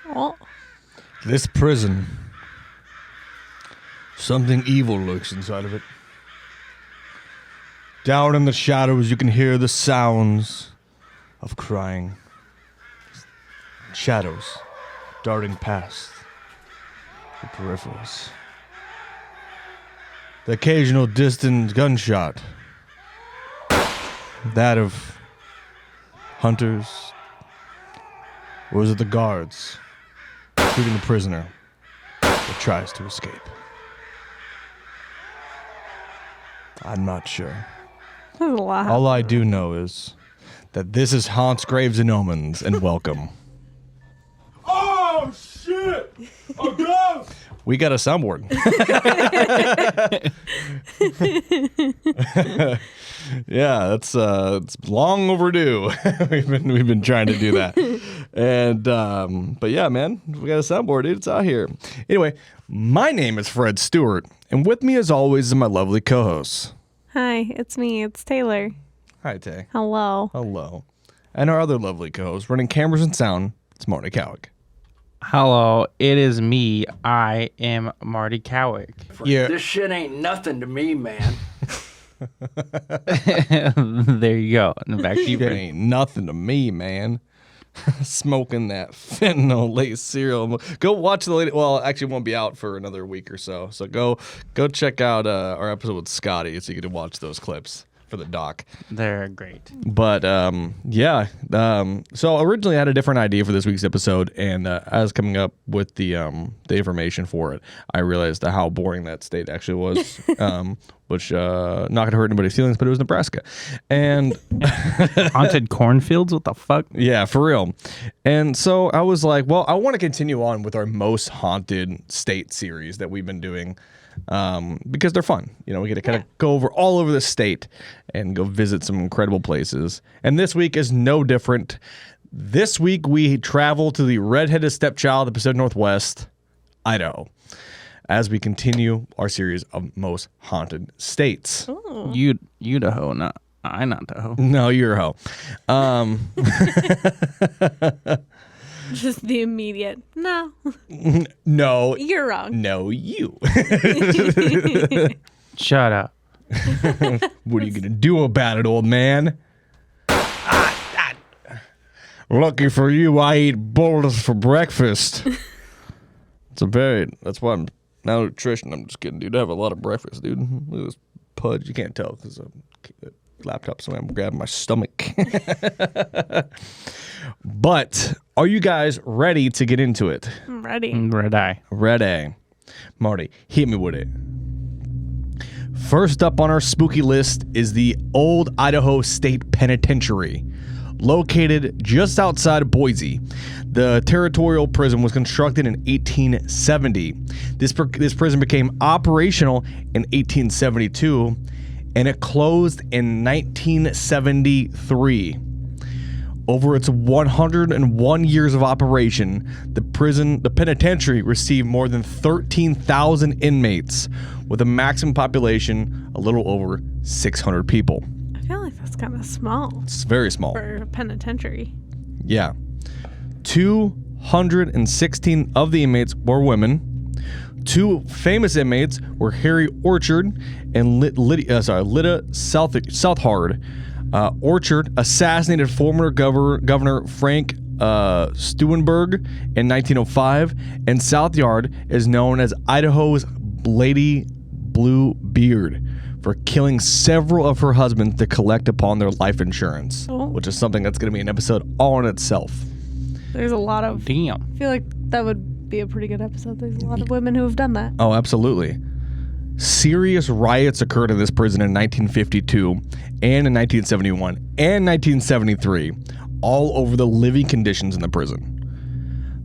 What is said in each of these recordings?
Oh. This prison, something evil lurks inside of it. Down in the shadows, you can hear the sounds of crying. Shadows darting past the peripherals. The occasional distant gunshot. That of hunters. Or is it the guards shooting the prisoner that tries to escape? I'm not sure. There's a lot. All I do know is that this is Haunts, Graves, and Omens, and welcome. Oh, shit! A ghost! We got a soundboard. Yeah, it's long overdue. we've been trying to do that, and but yeah, man, we got a soundboard, dude. It's out here. Anyway, my name is Fred Stewart, and with me, as always, is my lovely co-host. Hi, it's me. It's Taylor. Hi, Tay. Hello. Hello, and our other lovely co-host, running cameras and sound. It's Marty Cowick. Hello, it is me. I am Marty Cowick. Yeah. This shit ain't nothing to me, man. There you go. And back to you. It ain't nothing to me, man. Smoking that fentanyl laced cereal. Go watch the latest. Well, actually, it won't be out for another week or so. So go check out our episode with Scotty so you can watch those clips for the doc. They're great. But yeah. So originally I had a different idea for this week's episode, and as I was coming up with the information for it, I realized how boring that state actually was. Which not gonna hurt anybody's feelings, but it was Nebraska, and Haunted cornfields? What the fuck? yeah, for real. And so I was like, well, I want to continue on with our most haunted state series that we've been doing, because they're fun. You know, we get to kind of go all over the state and go visit some incredible places. And this week is no different. This week we travel to the redheaded stepchild of the Pacific Northwest, Idaho, as we continue our series of most haunted states. Idaho, not Idaho. No, you're a hoe. Just the immediate. No, No, you're wrong. no, you. Shut up. What are you gonna do about it, old man? Lucky for you, I eat boulders for breakfast. That's why I'm malnutrition. I'm just kidding, dude. I have a lot of breakfast, dude. Look at this pudge. You can't tell because the laptop, so I'm grabbing my stomach. But are you guys ready to get into it? I'm ready. Red eye. Ready. Marty, hit me with it. First up on our spooky list is the Old Idaho State Penitentiary. Located just outside of Boise, the territorial prison was constructed in 1870. This prison became operational in 1872, and it closed in 1973. Over its 101 years of operation, the penitentiary received more than 13,000 inmates, with a maximum population a little over 600 people. I feel like that's kind of small It's very small. for a penitentiary. Yeah. 216 of the inmates were women. Two famous inmates were Harry Orchard and Lydia Southard. Orchard assassinated former Governor Frank Stuenberg in 1905, and Southyard is known as Idaho's Lady Bluebeard for killing several of her husbands to collect upon their life insurance, which is something that's going to be an episode all in itself. There's a lot of. Damn. I feel like that would be a pretty good episode. There's a lot of women who have done that. Oh, absolutely. Serious riots occurred in this prison in 1952 and in 1971 and 1973, all over the living conditions in the prison.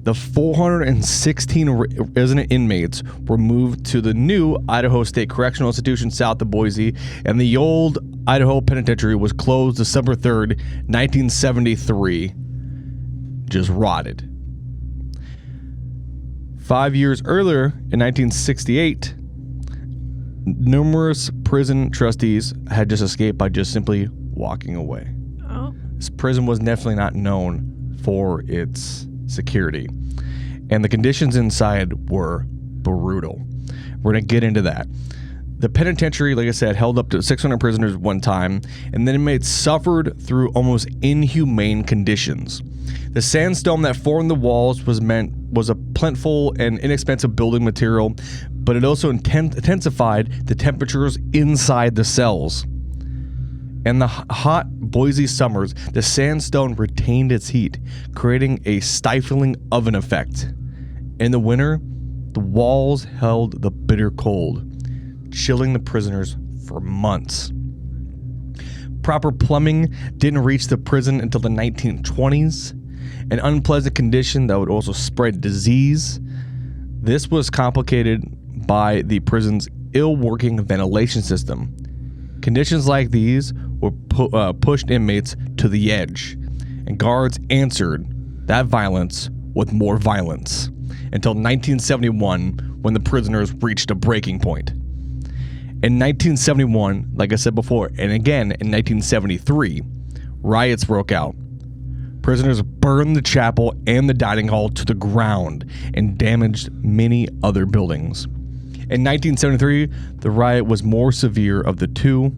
The 416 resident inmates were moved to the new Idaho State Correctional Institution south of Boise, and the old Idaho Penitentiary was closed December 3rd, 1973. Just rotted. 5 years earlier, in 1968, numerous prison trustees had just escaped by just simply walking away. Oh. This prison was definitely not known for its security. and the conditions inside were brutal. We're going to get into that. The penitentiary, like I said, held up to 600 prisoners at one time, and the inmates suffered through almost inhumane conditions. The sandstone that formed the walls was a plentiful and inexpensive building material, but it also intensified the temperatures inside the cells. In the hot Boise summers, the sandstone retained its heat, creating a stifling oven effect. In the winter, the walls held the bitter cold, chilling the prisoners for months. Proper plumbing didn't reach the prison until the 1920s, an unpleasant condition that would also spread disease. This was complicated by the prison's ill-working ventilation system. Conditions like these would pushed inmates to the edge, and guards answered that violence with more violence until 1971, when the prisoners reached a breaking point. In 1971, like I said before, and again in 1973, riots broke out. Prisoners burned the chapel and the dining hall to the ground and damaged many other buildings. In 1973, the riot was more severe of the two,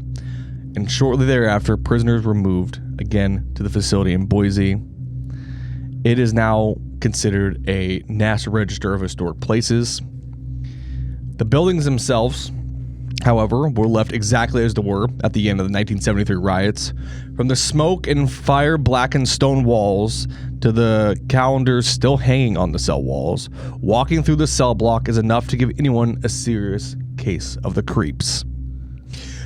and shortly thereafter, prisoners were moved again to the facility in Boise. It is now considered a National Register of Historic Places. The buildings themselves, however, were left exactly as they were at the end of the 1973 riots. From the smoke and fire-blackened stone walls to the calendars still hanging on the cell walls, walking through the cell block is enough to give anyone a serious case of the creeps.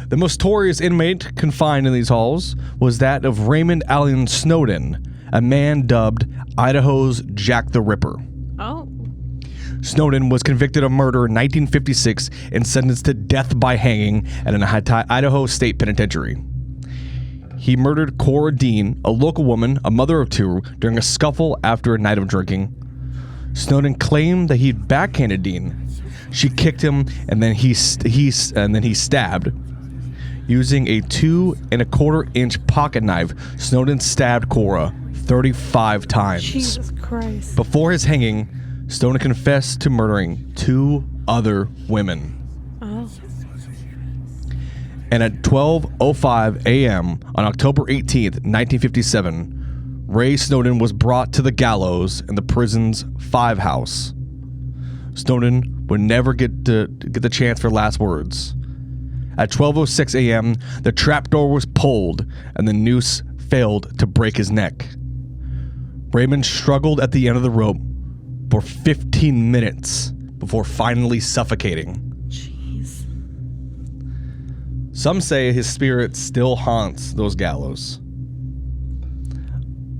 The most notorious inmate confined in these halls was that of Raymond Allen Snowden, a man dubbed Idaho's Jack the Ripper. Oh. Snowden was convicted of murder in 1956 and sentenced to death by hanging at an Idaho State Penitentiary. He murdered Cora Dean, a local woman, a mother of two, during a scuffle after a night of drinking. Snowden claimed that he'd backhanded Dean. She kicked him, and then he stabbed. Using a 2 1/4-inch pocket knife, Snowden stabbed Cora 35 times. Jesus Christ. Before his hanging, Snowden confessed to murdering 2 other women. Oh. And at 12:05 a.m. on October 18th, 1957, Ray Snowden was brought to the gallows in the prison's 5 house. Snowden would never get the chance for last words. At 12:06 a.m., the trapdoor was pulled and the noose failed to break his neck. Raymond struggled at the end of the rope for 15 minutes before finally suffocating. Jeez. Some say his spirit still haunts those gallows.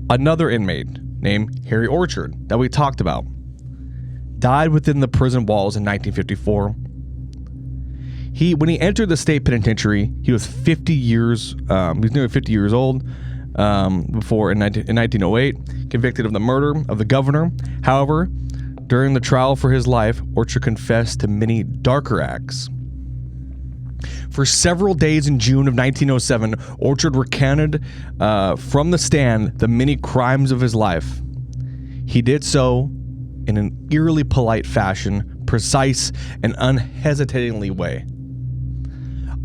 Another inmate named Harry Orchard that we talked about died within the prison walls in 1954. When he entered the state penitentiary, he was 50 years. He was nearly 50 years old. Before in 1908, convicted of the murder of the governor. However, during the trial for his life, Orchard confessed to many darker acts. For several days in June of 1907, Orchard recounted from the stand the many crimes of his life. He did so in an eerily polite fashion, precise and unhesitatingly way.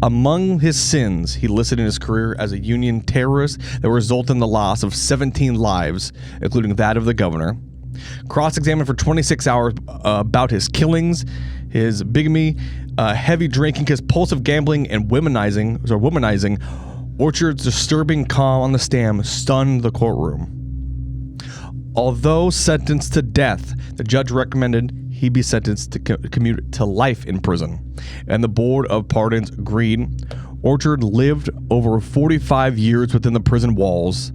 Among his sins, he listed in his career as a Union terrorist that resulted in the loss of 17 lives, including that of the governor. Cross-examined for 26 hours about his killings, his bigamy, heavy drinking, compulsive gambling, and womanizing, Orchard's disturbing calm on the stand stunned the courtroom. Although sentenced to death, the judge recommended he be sentenced to commute to life in prison, and the Board of Pardons agreed. Orchard lived over 45 years within the prison walls,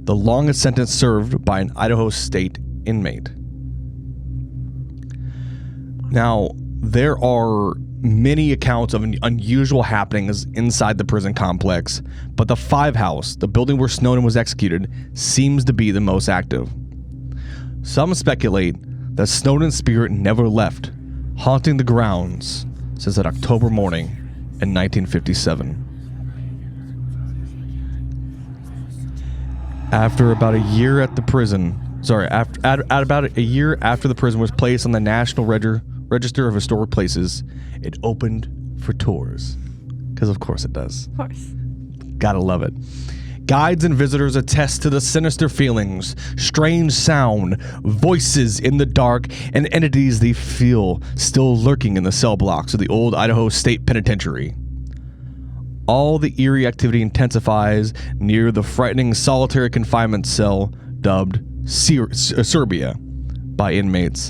the longest sentence served by an Idaho State inmate. Now, there are many accounts of unusual happenings inside the prison complex, but the 5 house, the building where Snowden was executed, seems to be the most active. Some speculate that Snowden's spirit never left, haunting the grounds since that October morning in 1957. After about a year at the prison, at about a year after the prison was placed on the National Register of Historic Places, it opened for tours. Because of course it does. Of course. Gotta love it. Guides and visitors attest to the sinister feelings, strange sound, voices in the dark, and entities they feel still lurking in the cell blocks of the old Idaho State Penitentiary. All the eerie activity intensifies near the frightening solitary confinement cell dubbed Serbia by inmates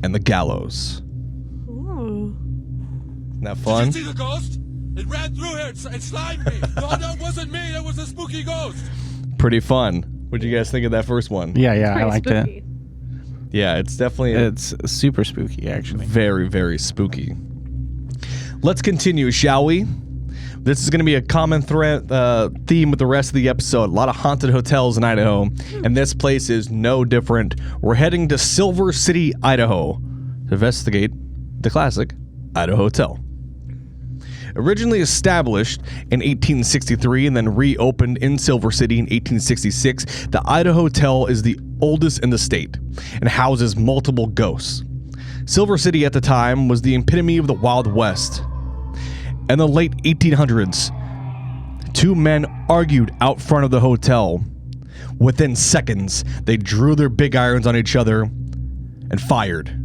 and the gallows. Ooh. Isn't that fun? Did you see the ghost? It ran through here. It slimed me. No, that wasn't me. That was a spooky ghost. Pretty fun. What do you guys think of that first one? Yeah, I Pretty liked spooky. it. Yeah, it's definitely It's super spooky, actually. very, very spooky. Let's continue, shall we? This is going to be a common theme with the rest of the episode. A lot of haunted hotels in Idaho, and this place is no different. We're heading to Silver City, Idaho, to investigate the classic Idaho Hotel. Originally established in 1863 and then reopened in Silver City in 1866, the Idaho Hotel is the oldest in the state and houses multiple ghosts. Silver City at the time was the epitome of the Wild West. In the late 1800s, two men argued out front of the hotel. Within seconds, they drew their big irons on each other and fired.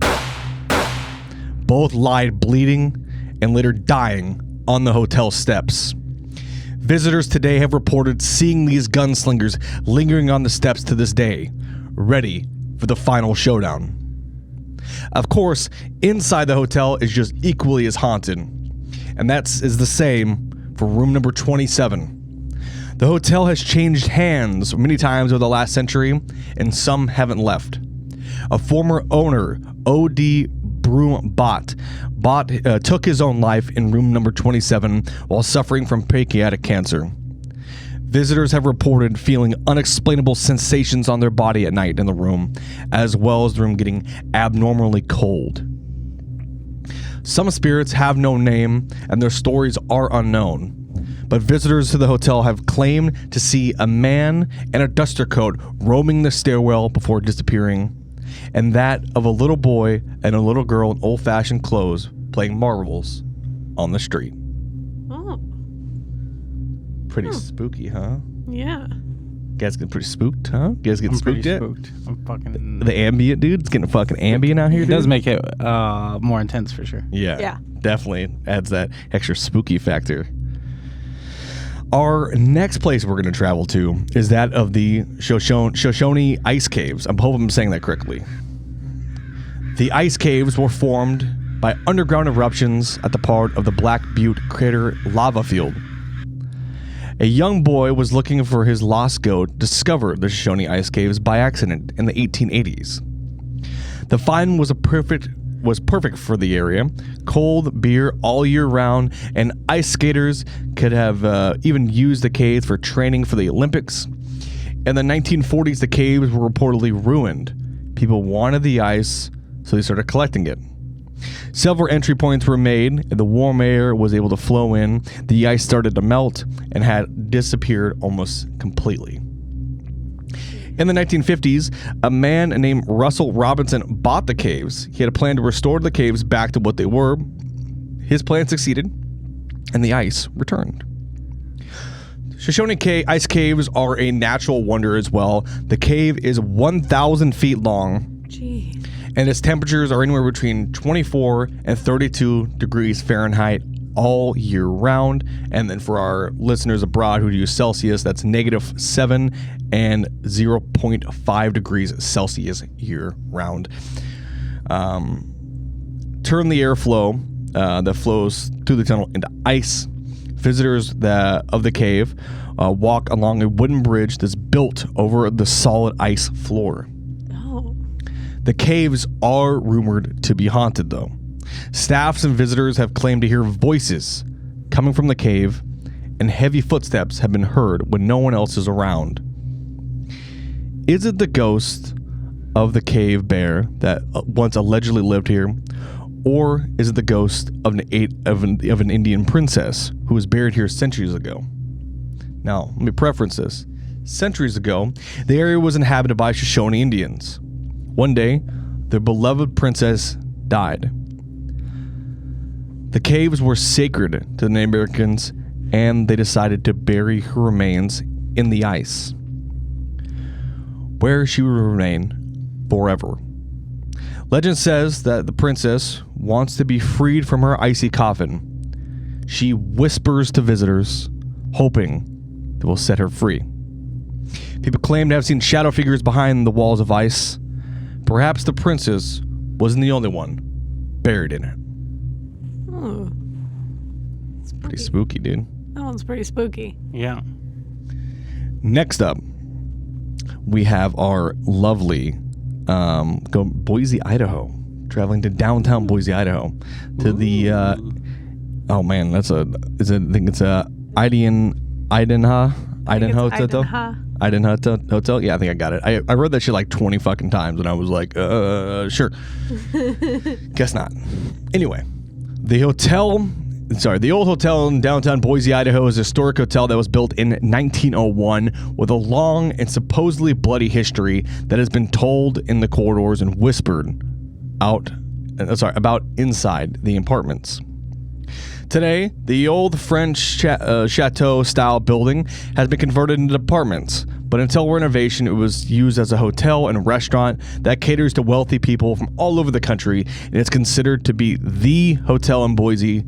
Both lied bleeding and later dying on the hotel steps. Visitors today have reported seeing these gunslingers lingering on the steps to this day, ready for the final showdown. Of course, inside the hotel is just equally as haunted, and is the same for room number 27. The hotel has changed hands many times over the last century, and some haven't left. A former owner, O.D. Bott took his own life in room number 27 while suffering from pancreatic cancer. Visitors have reported feeling unexplainable sensations on their body at night in the room, as well as the room getting abnormally cold. Some spirits have no name, and their stories are unknown. But visitors to the hotel have claimed to see a man in a duster coat roaming the stairwell before disappearing, and that of a little boy and a little girl in old-fashioned clothes playing marbles on the street. Oh. Pretty spooky, huh? Yeah. You guys getting pretty spooked, huh? You guys getting I'm spooked pretty yet? spooked. I'm fucking... The ambient, dude. It's getting fucking ambient out here, It dude. does make it more intense for sure. Yeah. Yeah. Definitely adds that extra spooky factor. Our next place we're going to travel to is that of the Shoshone Ice Caves. I hope I'm saying that correctly. The ice caves were formed by underground eruptions at the part of the Black Butte Crater lava field. A young boy was looking for his lost goat, discovered the Shoshone Ice Caves by accident in the 1880s. The find was perfect for the area. Cold beer all year round, and ice skaters could have even used the caves for training for the Olympics. In the 1940s, the caves were reportedly ruined. People wanted the ice, so they started collecting it. Several entry points were made, and the warm air was able to flow in. The ice started to melt and had disappeared almost completely. In the 1950s, a man named Russell Robinson bought the caves. He had a plan to restore the caves back to what they were. His plan succeeded, and the ice returned. Shoshone Ice Caves are a natural wonder as well. The cave is 1,000 feet long. Gee. And its temperatures are anywhere between 24 and 32 degrees Fahrenheit all year round. And then for our listeners abroad who use Celsius, that's -7 and 0.5 degrees Celsius year round. Turn the airflow that flows through the tunnel into ice. Visitors of the cave walk along a wooden bridge that's built over the solid ice floor. Oh. The caves are rumored to be haunted, though. Staffs and visitors have claimed to hear voices coming from the cave, and heavy footsteps have been heard when no one else is around. Is it the ghost of the cave bear that once allegedly lived here, or is it the ghost of an Indian princess who was buried here centuries ago? Now, let me preference this. centuries ago, the area was inhabited by Shoshone Indians. One day, their beloved princess died. The caves were sacred to the Native Americans, and they decided to bury her remains in the ice, where she would remain forever. Legend says that the princess wants to be freed from her icy coffin. She whispers to visitors, hoping they will set her free. People claim to have seen shadow figures behind the walls of ice. Perhaps the princess wasn't the only one buried in it. Oh. It's Pretty spooky, dude. That one's pretty spooky. Yeah. Next up, we have our lovely Boise, Idaho. Traveling to downtown Boise, Idaho. To the oh man, I think it's a Idaho Hotel. Yeah, I think I got it. I read that shit like 20 fucking times, and I was like, sure. Guess not. Anyway, the old hotel in downtown Boise, Idaho is a historic hotel that was built in 1901 with a long and supposedly bloody history that has been told in the corridors and whispered about inside the apartments. Today, the old French chateau-style building has been converted into apartments, but until renovation, it was used as a hotel and restaurant that caters to wealthy people from all over the country, and it's considered to be the hotel in Boise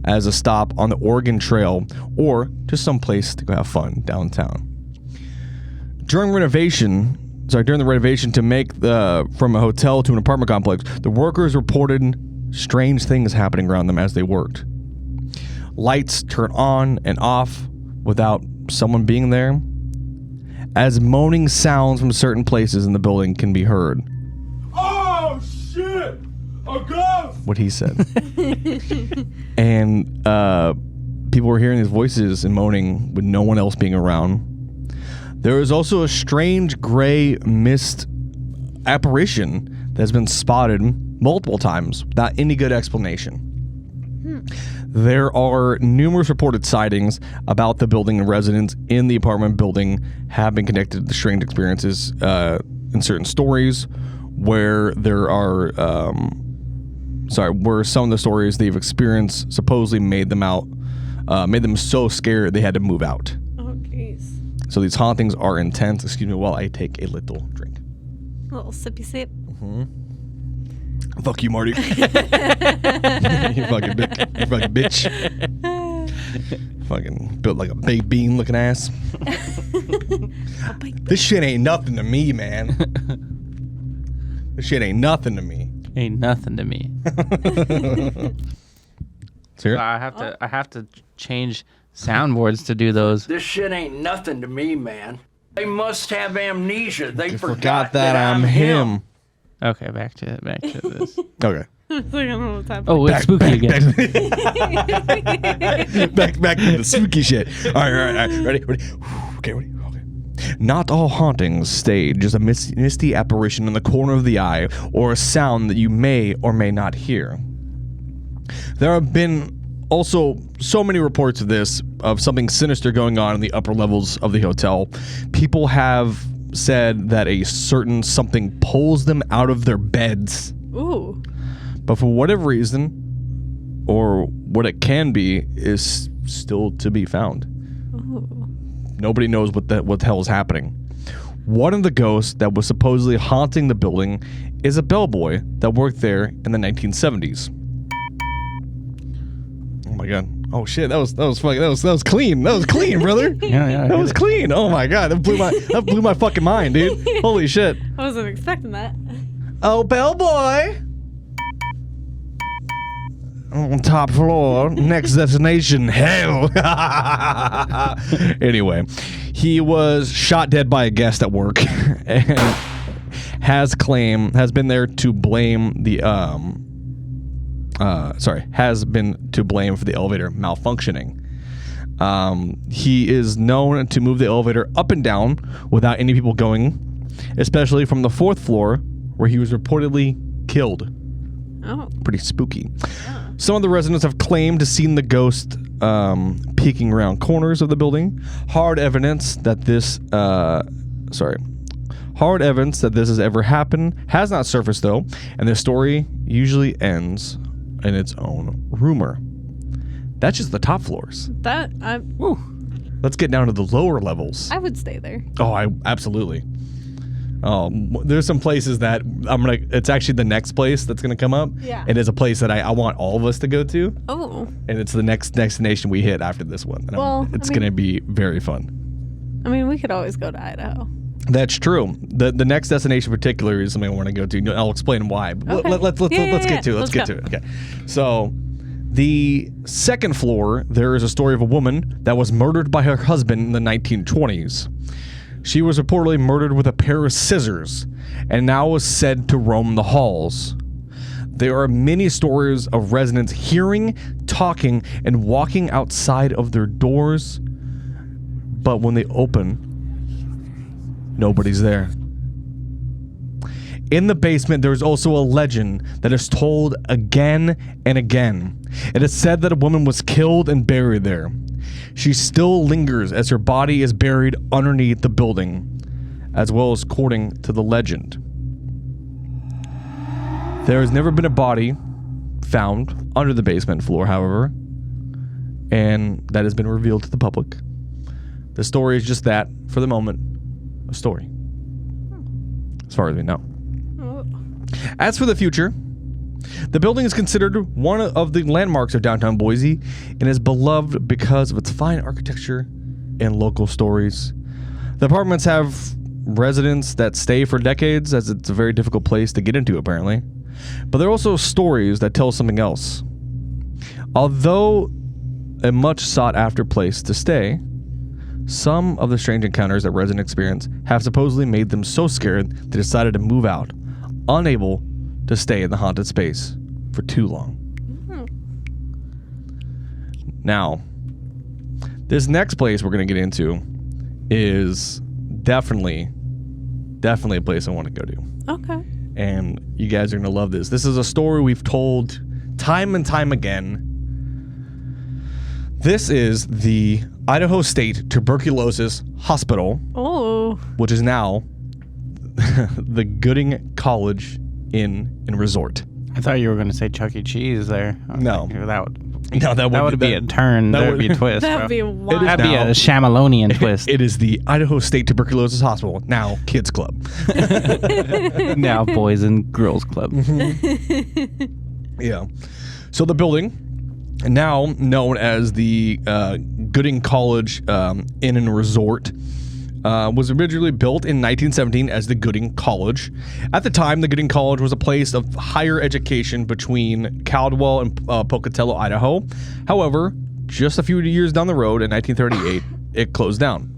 as a stop on the Oregon Trail or just some place to go have fun downtown. During the renovation to make from a hotel to an apartment complex, the workers reported strange things happening around them as they worked. Lights turn on and off without someone being there, as moaning sounds from certain places in the building can be heard. Oh, shit! A ghost! What he said. And people were hearing these voices and moaning with no one else being around. There is also a strange gray mist apparition that has been spotted multiple times without any good explanation. There are numerous reported sightings about the building, and residents in the apartment building have been connected to strange experiences in certain stories where there are where some of the stories they've experienced supposedly made them so scared they had to move out. Oh, jeez. So these hauntings are intense. Excuse me while I take a little drink. A little sippy sip. Fuck you, Marty. You fucking dick. You fucking bitch. Fucking built like a baked bean looking ass. This shit ain't nothing to me, man. This shit ain't nothing to me. Ain't nothing to me. Serious? I have to change soundboards to do those. This shit ain't nothing to me, man. They must have amnesia. They Forgot that I'm him. Okay, back to this. Okay. It's like, I don't know what's happening. Oh, it's spooky again. Back to the spooky shit. All right. Ready? Okay, ready? Okay. Not all hauntings stage is a misty apparition in the corner of the eye or a sound that you may or may not hear. There have been also so many reports of something sinister going on in the upper levels of the hotel. People have said that a certain something pulls them out of their beds. Ooh. But for whatever reason, or what it can be, is still to be found. Ooh. Nobody knows what the hell is happening. One of the ghosts that was supposedly haunting the building is a bellboy that worked there in the 1970s. Oh my god. Oh shit, that was clean. That was clean, brother. Yeah. That was clean. Oh my god, that blew my fucking mind, dude. Holy shit. I wasn't expecting that. Oh, bellboy. On top floor, next destination, hell. Anyway, he was shot dead by a guest at work and has been to blame for the elevator malfunctioning. He is known to move the elevator up and down without any people going, especially from the 4th floor where he was reportedly killed. Oh. Pretty spooky. Some of the residents have claimed to seen the ghost peeking around corners of the building. Hard evidence that this has ever happened has not surfaced, though, and the story usually ends in its own rumor. That's just the top floors. Let's get down to the lower levels. I would stay there. Oh, absolutely. There's some places that it's actually the next place that's gonna come up. Yeah. It is a place that I want all of us to go to. Oh. And it's the next destination we hit after this one. And it's gonna be very fun. I mean, we could always go to Idaho. That's true. The next destination in particular is something I want to go to. I'll explain why. But Okay. let's get to it. Let's get to it. Okay. So the second floor, there is a story of a woman that was murdered by her husband in the 1920s. She was reportedly murdered with a pair of scissors and now was said to roam the halls. There are many stories of residents hearing, talking, and walking outside of their doors, but when they open, nobody's there. In the basement, there's also a legend that is told again and again. It is said that a woman was killed and buried there. She still lingers as her body is buried underneath the building, as well as according to the legend. There has never been a body found under the basement floor, however, and that has been revealed to the public. The story is just that, for the moment, a story, as far as we know. As for the future, the building is considered one of the landmarks of downtown Boise and is beloved because of its fine architecture and local stories. The apartments have residents that stay for decades, as it's a very difficult place to get into, apparently. But there are also stories that tell something else. Although a much sought-after place to stay, some of the strange encounters that residents experience have supposedly made them so scared they decided to move out, unable to stay in the haunted space for too long. Now, this next place we're going to get into is definitely a place I want to go to. Okay. And you guys are going to love this. This is a story we've told time and time again. This is the Idaho State Tuberculosis Hospital, which is now the Gooding College Inn and Resort. I thought you were going to say Chuck E. Cheese there. No. That would would be a turn. That would be a twist. That would be wild. That'd be a Shyamalonian twist. It is the Idaho State Tuberculosis Hospital, now Kids Club. Now Boys and Girls Club. Yeah. So the building, now known as the Gooding College Inn and Resort, was originally built in 1917 as the Gooding College. At the time, the Gooding College was a place of higher education between Caldwell and Pocatello, Idaho. However, just a few years down the road in 1938, it closed down.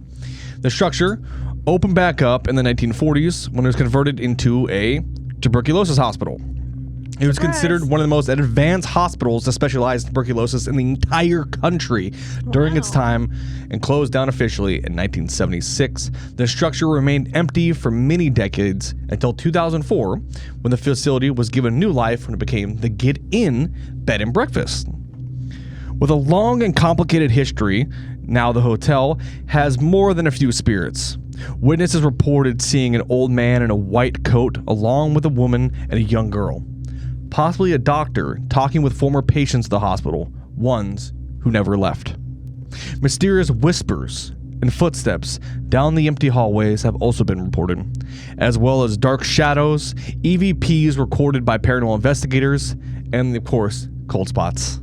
The structure opened back up in the 1940s when it was converted into a tuberculosis hospital. It was considered one of the most advanced hospitals to specialize in tuberculosis in the entire country during its time and closed down officially in 1976. The structure remained empty for many decades until 2004 when the facility was given new life when it became the Get In Bed and Breakfast. With a long and complicated history, now the hotel has more than a few spirits. Witnesses reported seeing an old man in a white coat along with a woman and a young girl. Possibly a doctor talking with former patients of the hospital, ones who never left. Mysterious whispers and footsteps down the empty hallways have also been reported, as well as dark shadows, EVPs recorded by paranormal investigators, and of course, cold spots.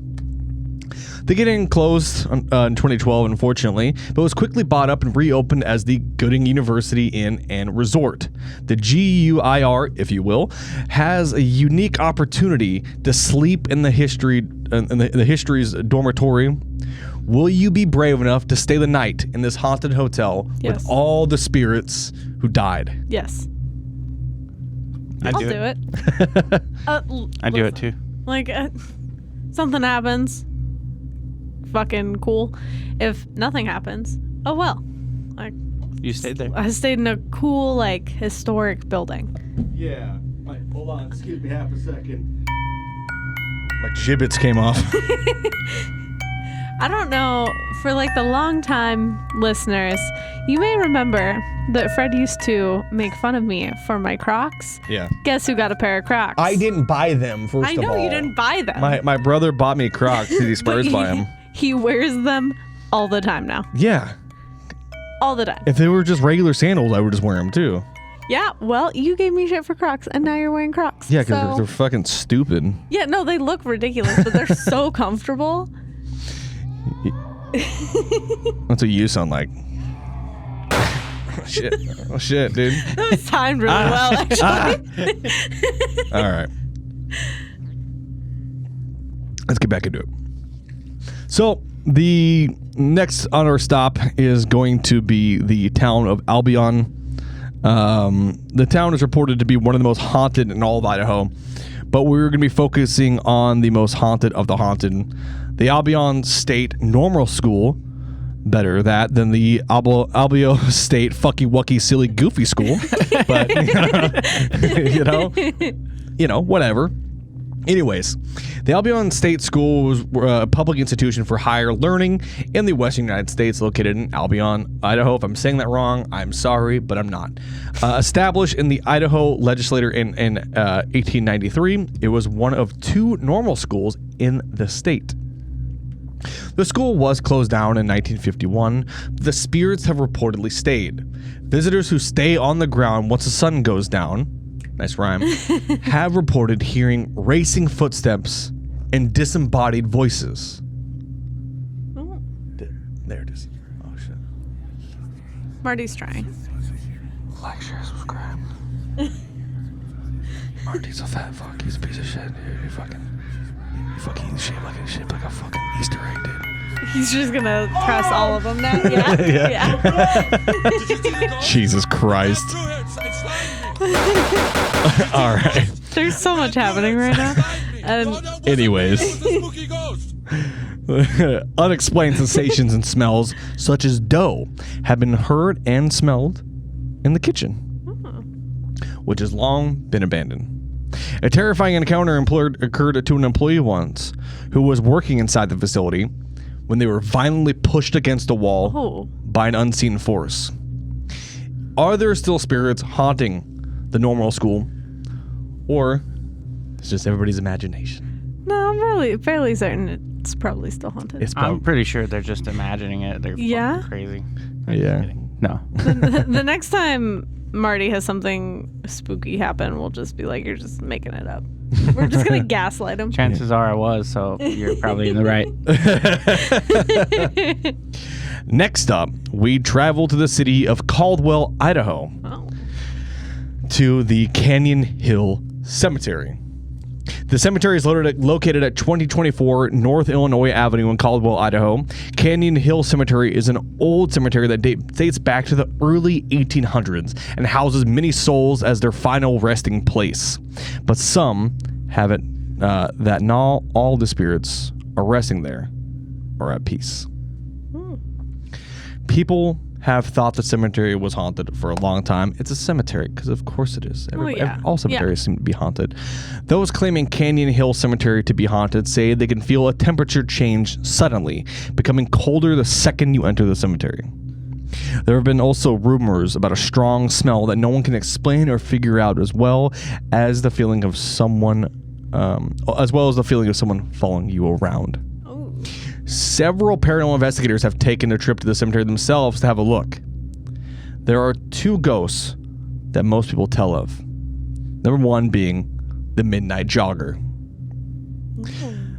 The Get In closed in 2012, unfortunately, but was quickly bought up and reopened as the Gooding University Inn and Resort. The GUIR, if you will, has a unique opportunity to sleep in the history's dormitory. Will you be brave enough to stay the night in this haunted hotel with all the spirits who died? Yes. I'll do it. I'd do it too. Like, something happens. Fucking cool. If nothing happens, oh well. Like, you stayed there. I stayed in a cool, like, historic building. Yeah. Hold on. Excuse me half a second. My gibbets came off. I don't know, for like the long-time listeners, you may remember that Fred used to make fun of me for my Crocs. Yeah. Guess who got a pair of Crocs? I didn't buy them, first I of all. know you didn't buy them. My brother bought me Crocs because he swears by them. He wears them all the time now. Yeah. All the time. If they were just regular sandals, I would just wear them too. Yeah, well, you gave me shit for Crocs, and now you're wearing Crocs. Yeah, because so. they're fucking stupid. Yeah, no, they look ridiculous, but they're so comfortable. That's what you sound like. Shit. Oh, shit, dude. That was timed really well, actually. All right. Let's get back into it. So, the next on our stop is going to be the town of Albion. The town is reported to be one of the most haunted in all of Idaho, but we're going to be focusing on the most haunted of the haunted. The Albion State Normal School, better that than the Albio State Fucky Wucky Silly Goofy School, but you know, whatever. Anyways, the Albion State School was a public institution for higher learning in the Western United States, located in Albion, Idaho. If I'm saying that wrong, I'm sorry, but I'm not. Established in the Idaho legislature in 1893, it was one of 2 normal schools in the state. The school was closed down in 1951. The spirits have reportedly stayed. Visitors who stay on the ground once the sun goes down, nice rhyme, have reported hearing racing footsteps and disembodied voices. Oh. There it is. Oh, shit. Marty's trying. Like, share, subscribe. Marty's a fat fuck. He's a piece of shit. You fucking shaped like a fucking Easter egg, dude. He's just gonna press all of them now. Yeah. Jesus Christ. All right. There's so much happening right now. Anyways. Unexplained sensations and smells, such as dough, have been heard and smelled in the kitchen, which has long been abandoned. A terrifying encounter occurred to an employee once who was working inside the facility when they were violently pushed against a wall by an unseen force. Are there still spirits haunting the normal school, or it's just everybody's imagination? No, I'm fairly certain it's probably still haunted. I'm pretty sure they're just imagining it. They're fucking crazy. Yeah. No. The next time Marty has something spooky happen, we'll just be like, you're just making it up. We're just going to gaslight him. Chances are I was, so you're probably in the right. Next up, we travel to the city of Caldwell, Idaho, to the Canyon Hill Cemetery. The cemetery is located at 2024 North Illinois Avenue in Caldwell, Idaho. Canyon Hill Cemetery is an old cemetery that dates back to the early 1800s and houses many souls as their final resting place. But some have it that not all the spirits are resting there or at peace. People have thought the cemetery was haunted for a long time. It's a cemetery, because of course it is. All cemeteries seem to be haunted. Those claiming Canyon Hill Cemetery to be haunted say they can feel a temperature change suddenly, becoming colder the second you enter the cemetery. There have been also rumors about a strong smell that no one can explain or figure out, as well as the feeling of someone following you around. Several paranormal investigators have taken a trip to the cemetery themselves to have a look. There are 2 ghosts that most people tell of. Number 1 being the Midnight Jogger.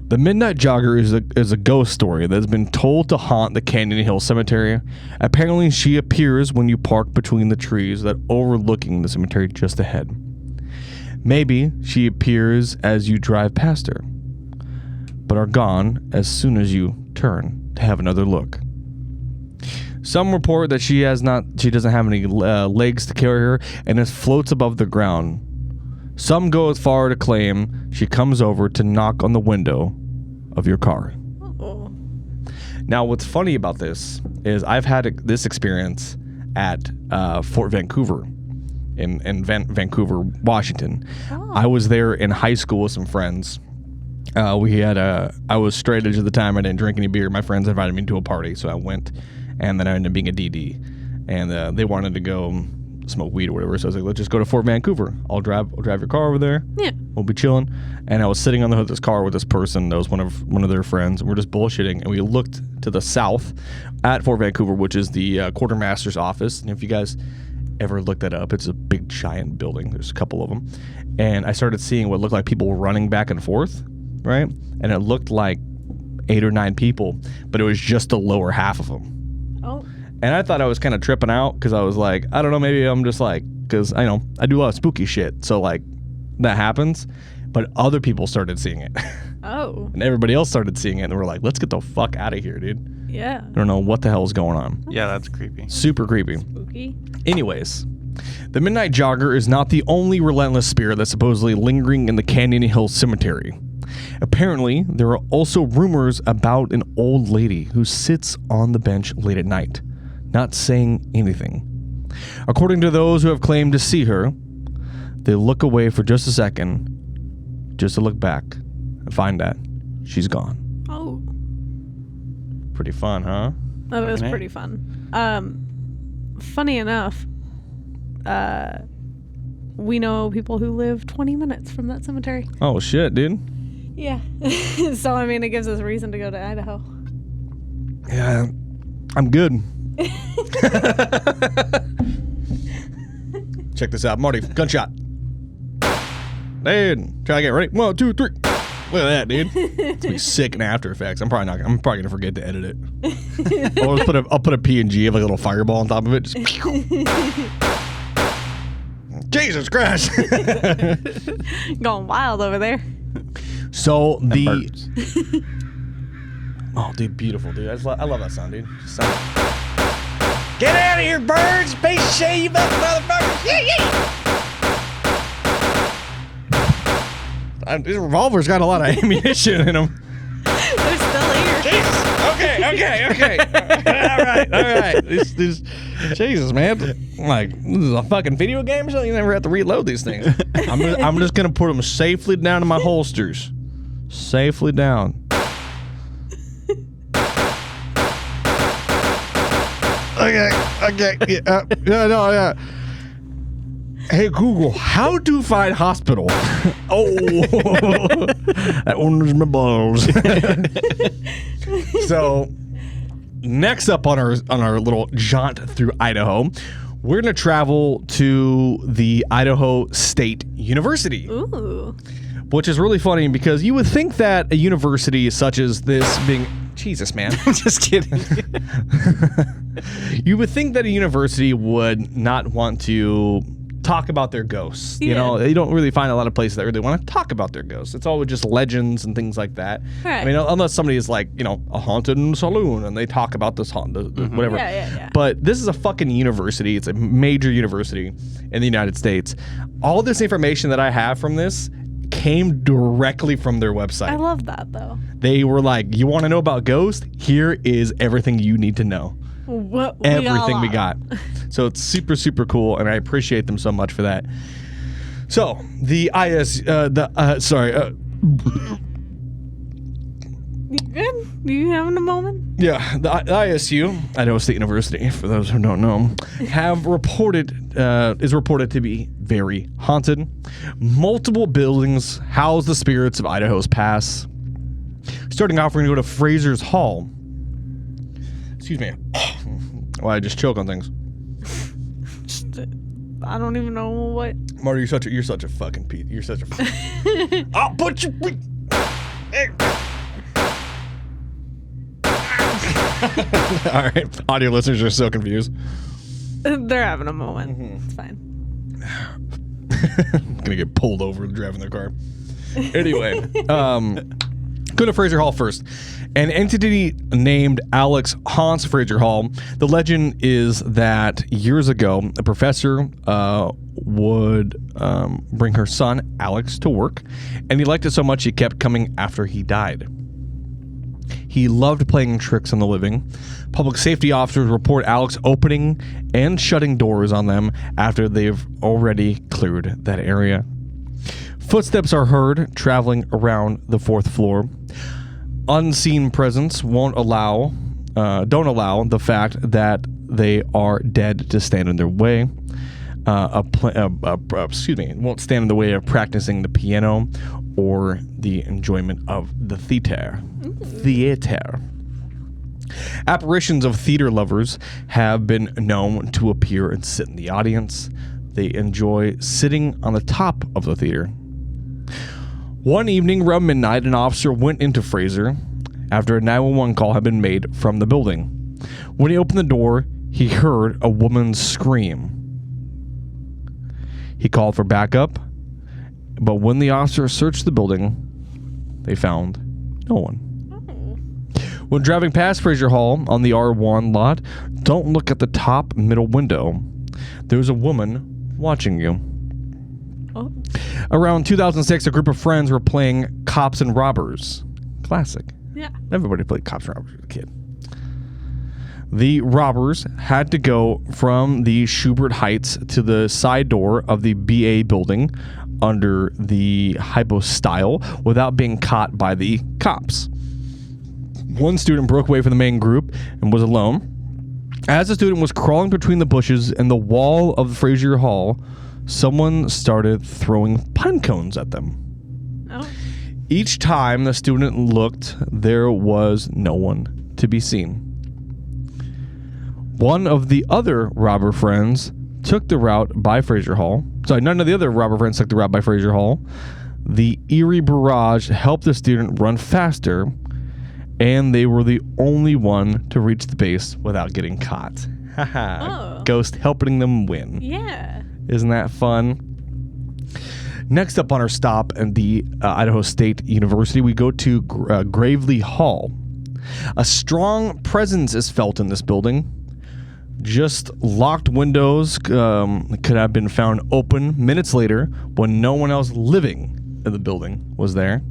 The Midnight Jogger is a ghost story that has been told to haunt the Canyon Hill Cemetery. Apparently, she appears when you park between the trees that overlooking the cemetery just ahead. Maybe she appears as you drive past her, but are gone as soon as you turn to have another look. Some report that she doesn't have any legs to carry her and just floats above the ground. Some go as far to claim she comes over to knock on the window of your car. Now, what's funny about this is I've had this experience at Fort Vancouver in Vancouver, Washington. I was there in high school with some friends. I was straight edge at the time. I didn't drink any beer. My friends invited me to a party, so I went, and then I ended up being a DD, and they wanted to go smoke weed or whatever. So I was like, let's just go to Fort Vancouver. I'll drive your car over there. Yeah. We'll be chilling. And I was sitting on the hood of this car with this person that was one of their friends, and we're just bullshitting. And we looked to the south at Fort Vancouver, which is the quartermaster's office. And if you guys ever looked that up, it's a big giant building. There's a couple of them. And I started seeing what looked like people running back and forth, right? And it looked like 8 or 9 people, but it was just the lower half of them. Oh. And I thought I was kind of tripping out because I was like, I don't know, maybe I'm just like, because I know I do a lot of spooky shit. So like that happens. But other people started seeing it. Oh. And everybody else started seeing it. And we're like, let's get the fuck out of here, dude. Yeah. I don't know what the hell is going on. Yeah, that's creepy. Super creepy. Spooky. Anyways, the Midnight Jogger is not the only relentless spirit that's supposedly lingering in the Canyon Hill Cemetery. Apparently, there are also rumors about an old lady who sits on the bench late at night, not saying anything. According to those who have claimed to see her, they look away for just a second, just to look back and find that she's gone. Oh. Pretty fun, huh? That was pretty fun. Funny enough, we know people who live 20 minutes from that cemetery. Oh, shit, dude. Yeah. So, I mean, it gives us a reason to go to Idaho. Yeah, I'm good. Check this out. Marty, gunshot. Dude, try to get ready. 1, 2, 3. Look at that, dude. It's gonna be sick in After Effects. I'm probably gonna forget to edit it. I'll put a PNG of like a little fireball on top of it. Just Jesus Christ. Going wild over there. So oh, dude, beautiful, dude. I love that sound, dude. Get out of here, birds! Piece of shit, you motherfuckers! Yeah. This revolver's got a lot of ammunition in them. They're still here. Jesus. Okay. All right. This, Jesus, man. Like, this is a fucking video game or something? You never have to reload these things. I'm just gonna put them safely down in my holsters. Safely down. Okay. Yeah. Hey Google, how to find hospital? Oh, that warms my balls. So, next up on our little jaunt through Idaho, we're gonna travel to the Idaho State University. Ooh. Which is really funny because you would think that a university such as this being... Jesus, man. I'm just kidding. You would think that a university would not want to talk about their ghosts. You know, you don't really find a lot of places that really want to talk about their ghosts. It's always just legends and things like that. Right. I mean, unless somebody is like, you know, a haunted saloon and they talk about this whatever. Yeah. But this is a fucking university. It's a major university in the United States. All this information that I have from this came directly from their website. I love that, though. They were like, you want to know about ghosts? Here is everything you need to know. What Everything we got. So it's super, super cool, and I appreciate them so much for that. So, the You good? You having a moment? Yeah, the ISU, Idaho State University, for those who don't know, is reported to be very haunted. Multiple buildings house the spirits of Idaho's past. Starting off, we're going to go to Fraser's Hall. Excuse me. Well, I just choke on things. I don't even know what. Marty, you're such a fucking Pete. You're such a. I'll put you. All right, audio listeners are so confused. They're having a moment. It's fine. Gonna get pulled over driving their car. Anyway, go to Fraser Hall first. An entity named Alex haunts Fraser Hall. The legend is that years ago, a professor would bring her son, Alex, to work, and he liked it so much he kept coming after he died. He loved playing tricks on the living. Public safety officers report Alex opening and shutting doors on them after they've already cleared that area. Footsteps are heard traveling around the 4th floor. Unseen presence don't allow the fact that they are dead to stand in their way. Won't stand in the way of practicing the piano or the enjoyment of the theater. Apparitions of theater lovers have been known to appear and sit in the audience. They enjoy sitting on the top of the theater. One evening around midnight, an officer went into Fraser after a 911 call had been made from the building. When he opened the door, he heard a woman scream. He called for backup, but when the officer searched the building, they found no one. When driving past Fraser Hall on the R1 lot, don't look at the top middle window. There's a woman watching you. Oh. Around 2006, a group of friends were playing Cops and Robbers. Classic. Yeah. Everybody played Cops and Robbers as a kid. The robbers had to go from the Schubert Heights to the side door of the BA building under the hypostyle without being caught by the cops. One student broke away from the main group and was alone. As the student was crawling between the bushes and the wall of Fraser Hall, someone started throwing pine cones at them. Oh. Each time the student looked, there was no one to be seen. One of the other robber friends took the route by Fraser Hall. Sorry, none of the other robber friends took the route by Fraser Hall. The eerie barrage helped the student run faster, and they were the only one to reach the base without getting caught. Haha. Oh. Ghost helping them win. Yeah. Isn't that fun? Next up on our stop at the Idaho State University, we go to Gravely Hall. A strong presence is felt in this building. Just locked windows could have been found open minutes later when no one else living in the building was there.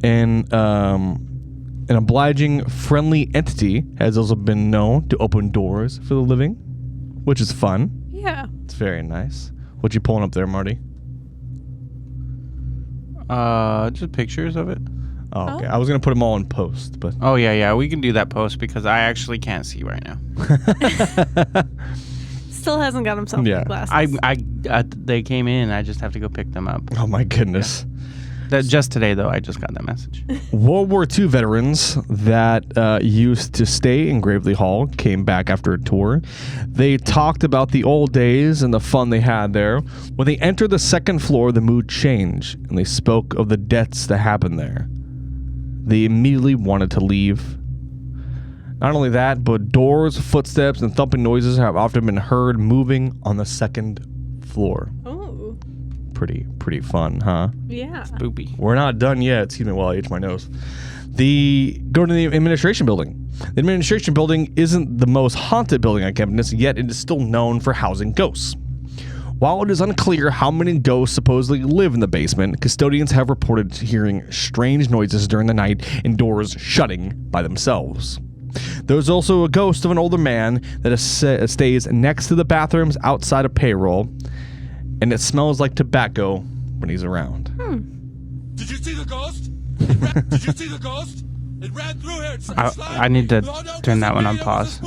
And an obliging, friendly entity has also been known to open doors for the living, which is fun. Yeah. It's very nice. What you pulling up there, Marty? Just pictures of it. Oh, okay. I was going to put them all in post, but... Oh, yeah, we can do that post because I actually can't see right now. Still hasn't got himself Yeah. new glasses. They came in. I just have to go pick them up. Oh, my goodness. Just today, though, I just got that message. World War II veterans that used to stay in Gravely Hall came back after a tour. They talked about the old days and the fun they had there. When they entered the 2nd floor, the mood changed, and they spoke of the deaths that happened there. They immediately wanted to leave. Not only that, but doors, footsteps, and thumping noises have often been heard moving on the 2nd floor. Oh. Pretty fun, huh? Yeah. Spoopy. We're not done yet. Excuse me while I itch my nose. Go to the administration building. The administration building isn't the most haunted building on campus, yet it is still known for housing ghosts. While it is unclear how many ghosts supposedly live in the basement, custodians have reported hearing strange noises during the night and doors shutting by themselves. There's also a ghost of an older man that stays next to the bathrooms outside of payroll, and it smells like tobacco when he's around. Did you see the ghost? Did you see the ghost? It ran through here. I need to turn that one on pause.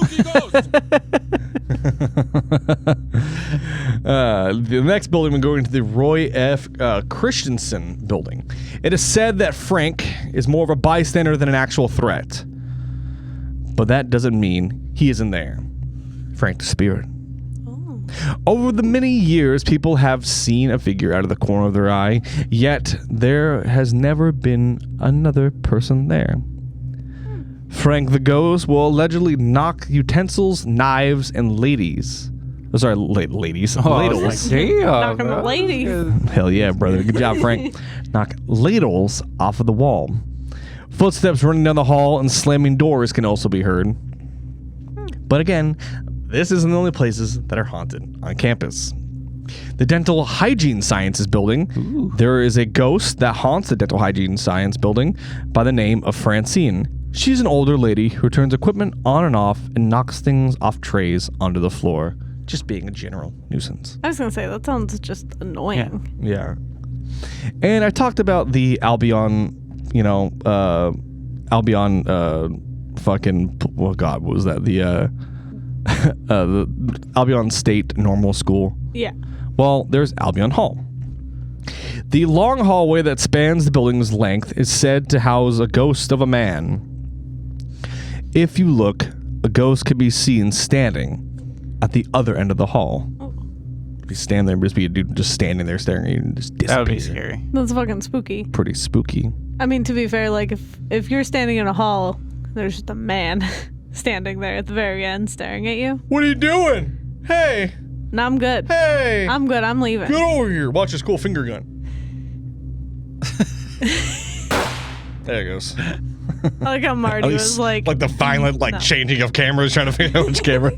The next building, we're going to the Roy F. Christensen building. It is said that Frank is more of a bystander than an actual threat. But that doesn't mean he isn't there. Frank the Spirit. Over the many years, people have seen a figure out of the corner of their eye, yet there has never been another person there. Frank the Ghost will allegedly knock utensils, knives, and ladies. Oh, sorry, ladies. Ladles. Knocking the ladies. Hell yeah, brother. Good job, Frank. Knock ladles off of the wall. Footsteps running down the hall and slamming doors can also be heard. But again, this isn't the only places that are haunted on campus. The Dental Hygiene Sciences building. Ooh. There is a ghost that haunts the Dental Hygiene Science building by the name of Francine. She's an older lady who turns equipment on and off and knocks things off trays onto the floor, just being a general nuisance. I was going to say, that sounds just annoying. Yeah. And I talked about the Albion, fucking, oh God, what was that? The Albion State Normal School. Yeah. Well, there's Albion Hall. The long hallway that spans the building's length is said to house a ghost of a man. If you look, a ghost can be seen standing at the other end of the hall. Be standing there, just be a dude just standing there staring at you and just disappear. That would be scary. That's fucking spooky. Pretty spooky. I mean, to be fair, like if you're standing in a hall, there's just a man standing there at the very end staring at you. What are you doing? Hey! No, I'm good. Hey! I'm good. I'm leaving. Get over here. Watch this cool finger gun. There it goes. I like how Marty was like the violent no. changing of cameras, trying to figure out which camera.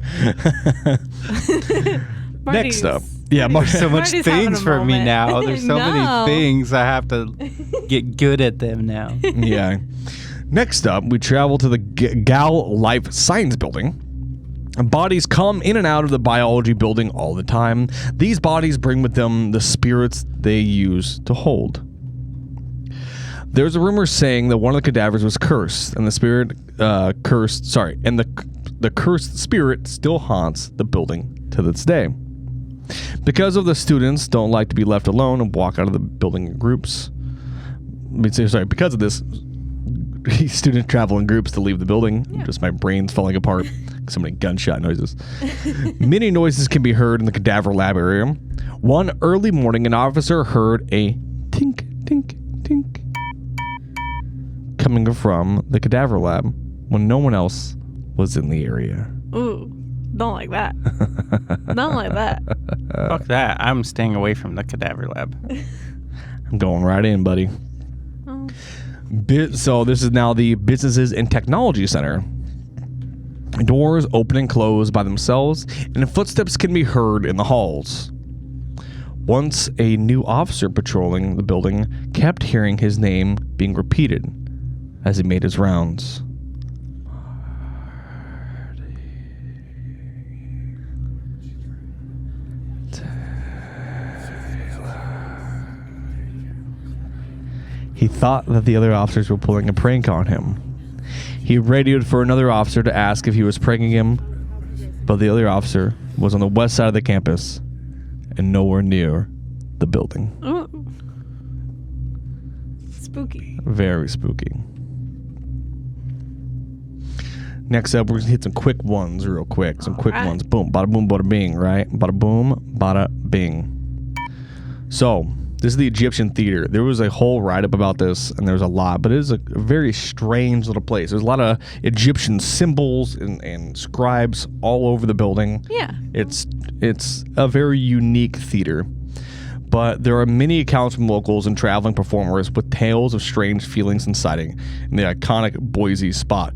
Next up. Yeah, So much Marty's having things a for me moment. now. There's so No. many things. I have to get good at them now. Yeah. Next up, we travel to the Gal Life Science Building. Bodies come in and out of the biology building all the time. These bodies bring with them the spirits they use to hold. There's a rumor saying that one of the cadavers was cursed, and the spirit the cursed spirit still haunts the building to this day. Because of the students don't like to be left alone and walk out of the building in groups. Because of this, students travel in groups to leave the building. Yeah. Just my brain's falling apart. So many gunshot noises. Many noises can be heard in the cadaver lab area. One early morning, an officer heard a tink, tink, tink coming from the cadaver lab when no one else was in the area. Ooh, don't like that. Don't like that. Fuck that. I'm staying away from the cadaver lab. I'm going right in, buddy. Oh. So this is now the Businesses and Technology Center. Doors open and close by themselves, and footsteps can be heard in the halls. Once a new officer patrolling the building kept hearing his name being repeated as he made his rounds. He thought that the other officers were pulling a prank on him. He radioed for another officer to ask if he was pranking him, but the other officer was on the west side of the campus and nowhere near the building. Ooh. Spooky. Very spooky. Next up, we're going to hit some quick ones real quick. Some quick ones. Boom, bada boom, bada bing, right? Bada boom, bada bing. So, this is the Egyptian theater. There was a whole write-up about this, and there's a lot, but it is a very strange little place. There's a lot of Egyptian symbols and scribes all over the building. Yeah. It's a very unique theater. But there are many accounts from locals and traveling performers with tales of strange feelings and sighting in the iconic Boise spot.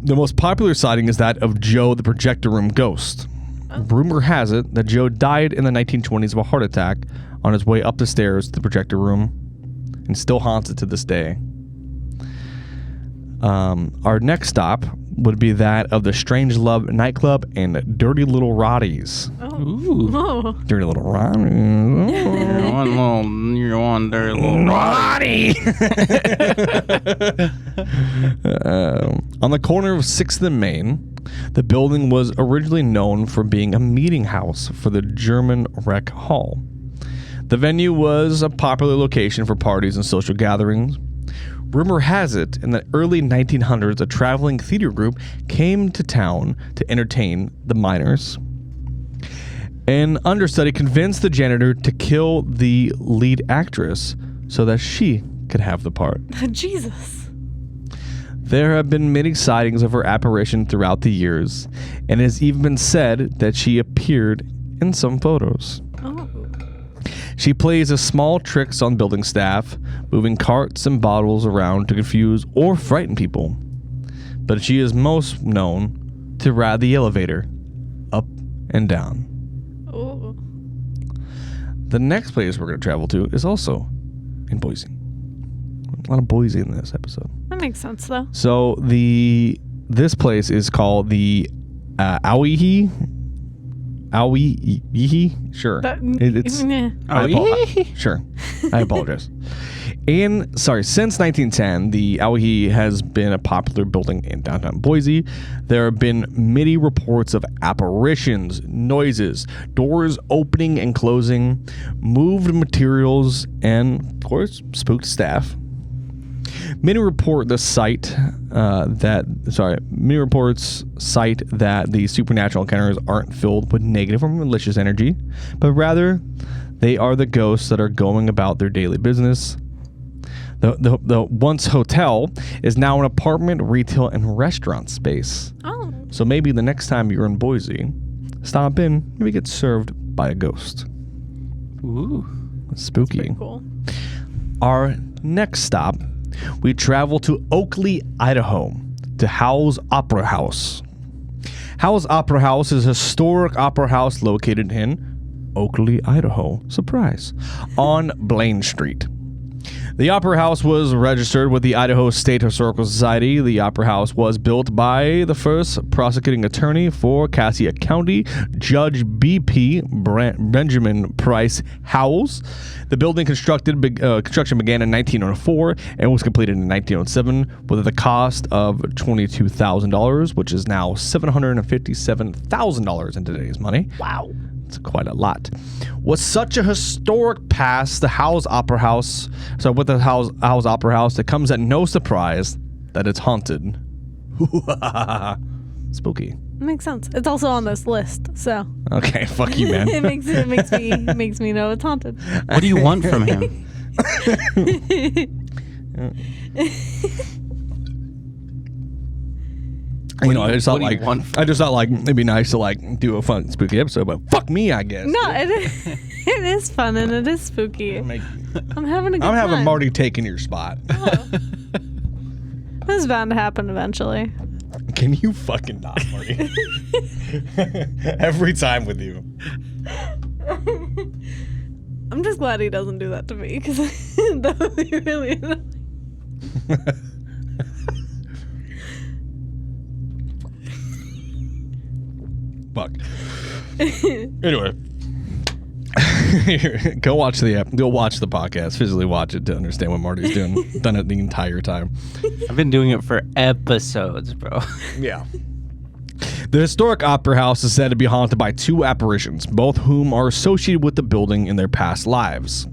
The most popular sighting is that of Joe the projector room ghost. Oh. Rumor has it that Joe died in the 1920s of a heart attack on his way up the stairs to the projector room and still haunts it to this day. Our next stop would be that of the Strange Love nightclub and Dirty Little Roddy's. Oh. Ooh. Oh. Dirty Little Roddy's. You're one dirty little Roddy. On the corner of 6th and Main, the building was originally known for being a meeting house for the German Rec Hall. The venue was a popular location for parties and social gatherings. Rumor has it, in the early 1900s, a traveling theater group came to town to entertain the miners. An understudy convinced the janitor to kill the lead actress so that she could have the part. Jesus. There have been many sightings of her apparition throughout the years, and it has even been said that she appeared in some photos. Oh. She plays a small tricks on building staff, moving carts and bottles around to confuse or frighten people. But she is most known to ride the elevator up and down. Oh. The next place we're going to travel to is also in Boise. A lot of Boise in this episode. That makes sense, though. So this place is called the Auihi Auihi? Sure. Sure. I apologize. Since 1910, the Auihi has been a popular building in downtown Boise. There have been many reports of apparitions, noises, doors opening and closing, moved materials, and, of course, spooked staff. Many reports cite that the supernatural encounters aren't filled with negative or malicious energy, but rather they are the ghosts that are going about their daily business. The once hotel is now an apartment, retail, and restaurant space. Oh. So maybe the next time you're in Boise, stop in, maybe get served by a ghost. Ooh. Spooky. Pretty cool. Our next stop, we travel to Oakley, Idaho, to Howell's Opera House. Howell's Opera House is a historic opera house located in Oakley, Idaho. Surprise. On Blaine Street. The Opera House was registered with the Idaho State Historical Society. The Opera House was built by the first prosecuting attorney for Cassia County, Judge B.P. Benjamin Price Howells. The building construction began in 1904 and was completed in 1907 with the cost of $22,000, which is now $757,000 in today's money. Wow. It's quite a lot. Was such a historic past, the Howell's Opera House. So with the Howell's Opera House, it comes at no surprise that it's haunted. Spooky. Makes sense. It's also on this list, so. Okay, fuck you, man. it makes me know it's haunted. What do you want from him? I just thought like it'd be nice to like do a fun spooky episode, but fuck me, I guess. No, it is fun and it is spooky. I'm having a good time. I'm having Marty taking your spot. Oh. This is bound to happen eventually. Can you fucking not, Marty? Every time with you. I'm just glad he doesn't do that to me because that would be really annoying. Fuck. Anyway, go watch the podcast. Physically watch it to understand what Marty's doing. Done it the entire time. I've been doing it for episodes, bro. Yeah. The historic opera house is said to be haunted by two apparitions, both whom are associated with the building in their past lives.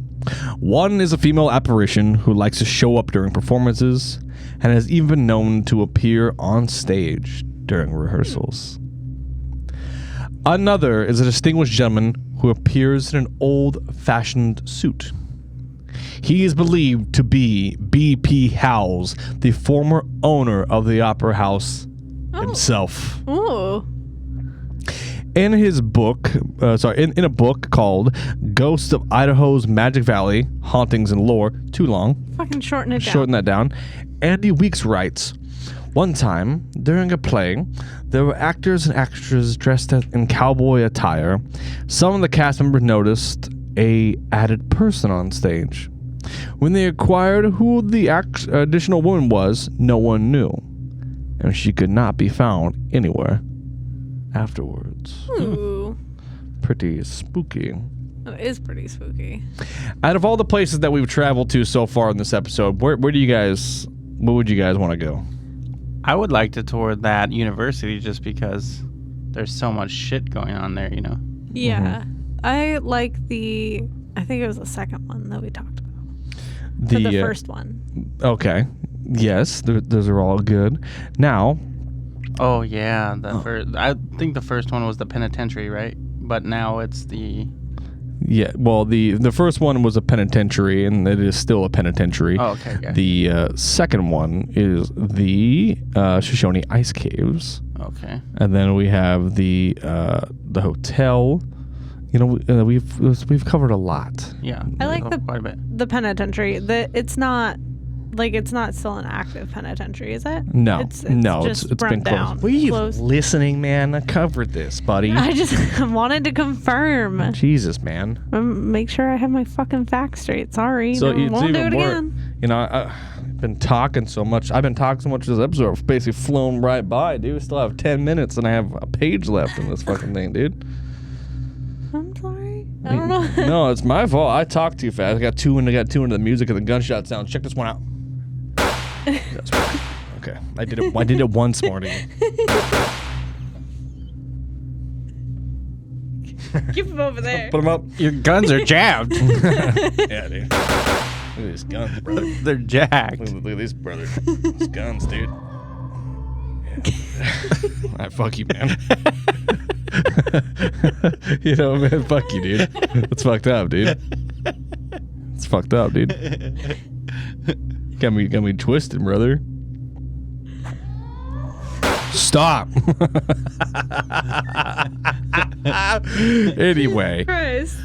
One is a female apparition who likes to show up during performances and has even been known to appear on stage during rehearsals. Another is a distinguished gentleman who appears in an old-fashioned suit. He is believed to be B.P. Howells, the former owner of the Opera House himself. Ooh. In his book, in a book called Ghosts of Idaho's Magic Valley, Hauntings and Lore, too long. Fucking shorten it down. Shorten that down. Andy Weeks writes, one time, during a play, there were actors and actresses dressed in cowboy attire. Some of the cast members noticed a added person on stage. When they inquired who the additional woman was, no one knew, and she could not be found anywhere afterwards. Ooh. Pretty spooky. It is pretty spooky. Out of all the places that we've traveled to so far in this episode, where would you guys want to go? I would like to tour that university just because there's so much shit going on there, you know? Yeah. Mm-hmm. I like I think it was the second one that we talked about. The first one. Okay. Yes, those are all good. Now. Oh, yeah. I think the first one was the penitentiary, right? But now it's the... Yeah, well, the first one was a penitentiary, and it is still a penitentiary. Oh, okay, yeah. The second one is the Shoshone Ice Caves. Okay. And then we have the hotel. You know, we've covered a lot. Yeah, I like quite a bit. The penitentiary. It's not still an active penitentiary, is it? No, it's been closed. Were you listening, man? I covered this, buddy. I just wanted to confirm. Jesus, man. Make sure I have my fucking facts straight. Sorry, so won't do it again. You know, I've been talking so much. I've been talking so much this episode. I've basically flown right by, dude. We still have 10 minutes, and I have a page left in this fucking thing, dude. I'm sorry. I don't know. No, it's my fault. I talked too fast. I got too into the music of the gunshot sound. Check this one out. That's right. Okay, I did it once morning. Keep him over there. Put them up. Your guns are jabbed. Yeah, dude. Look at these guns, brother. They're jacked. Look at these, brother. These guns, dude. Yeah. All right, fuck you, man. You know, man, fuck you, dude. That's fucked up, dude. It's fucked up, dude. Got me twisted, brother. Stop. Anyway. Christ.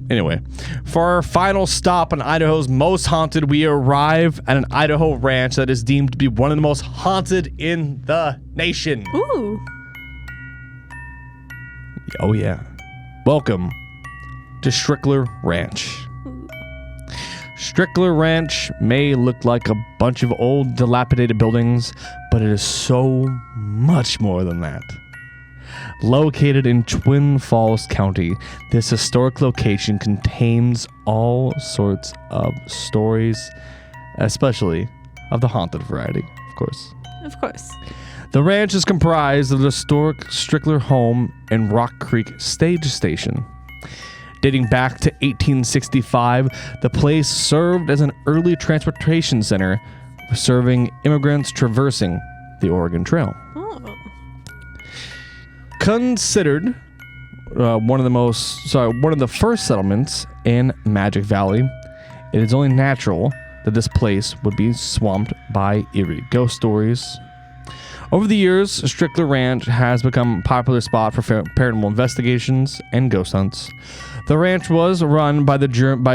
Anyway, for our final stop on Idaho's most haunted, we arrive at an Idaho ranch that is deemed to be one of the most haunted in the nation. Ooh. Oh, yeah. Welcome to Strickler Ranch. Strickler Ranch may look like a bunch of old, dilapidated buildings, but it is so much more than that. Located in Twin Falls County, this historic location contains all sorts of stories, especially of the haunted variety, of course. Of course. The ranch is comprised of the historic Strickler home and Rock Creek stage station. Dating back to 1865, the place served as an early transportation center, serving immigrants traversing the Oregon Trail. Oh. Considered one of the first settlements in Magic Valley, it is only natural that this place would be swamped by eerie ghost stories. Over the years, Strickler Ranch has become a popular spot for paranormal investigations and ghost hunts. The ranch was run by a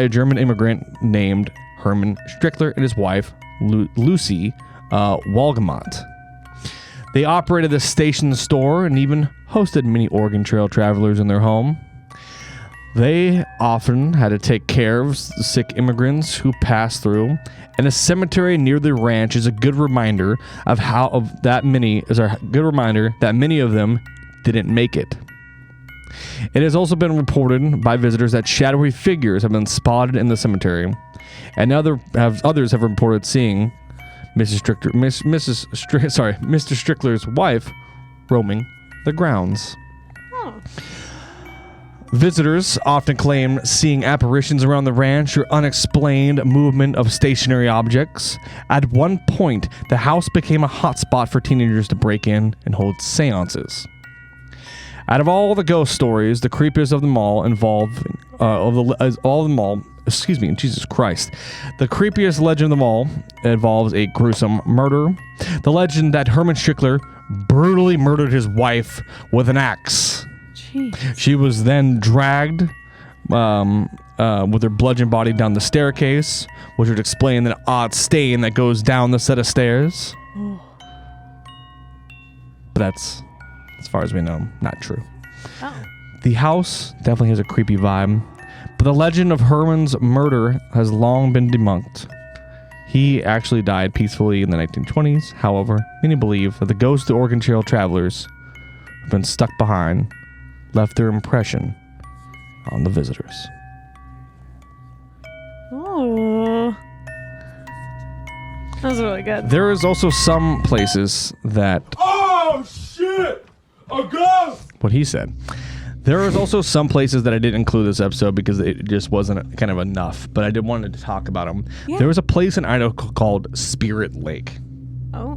German immigrant named Herman Strickler and his wife, Lucy Walgemont. They operated a station store and even hosted many Oregon Trail travelers in their home. They often had to take care of sick immigrants who passed through, and a cemetery near the ranch is a good reminder that many of them didn't make it. It has also been reported by visitors that shadowy figures have been spotted in the cemetery, and others have reported seeing Mr. Strickler's wife roaming the grounds. Oh. Visitors often claim seeing apparitions around the ranch or unexplained movement of stationary objects. At one point, the house became a hotspot for teenagers to break in and hold seances. Out of all the ghost stories, the creepiest of them all Jesus Christ. The creepiest legend of them all involves a gruesome murder. The legend that Herman Strickler brutally murdered his wife with an axe. Jeez. She was then dragged with her bludgeoned body down the staircase, which would explain the odd stain that goes down the set of stairs. Oh. But that's, as far as we know, not true. Oh. The house definitely has a creepy vibe, but the legend of Herman's murder has long been debunked. He actually died peacefully in the 1920s. However, many believe that the ghosts of the Oregon Trail travelers who've been stuck behind left their impression on the visitors. Oh. That was really good. There is also some places that... Oh, shit! A ghost! What he said. There is also some places that I didn't include this episode because it just wasn't kind of enough, but I did wanted to talk about them. Yeah. There was a place in Idaho called Spirit Lake, Oh.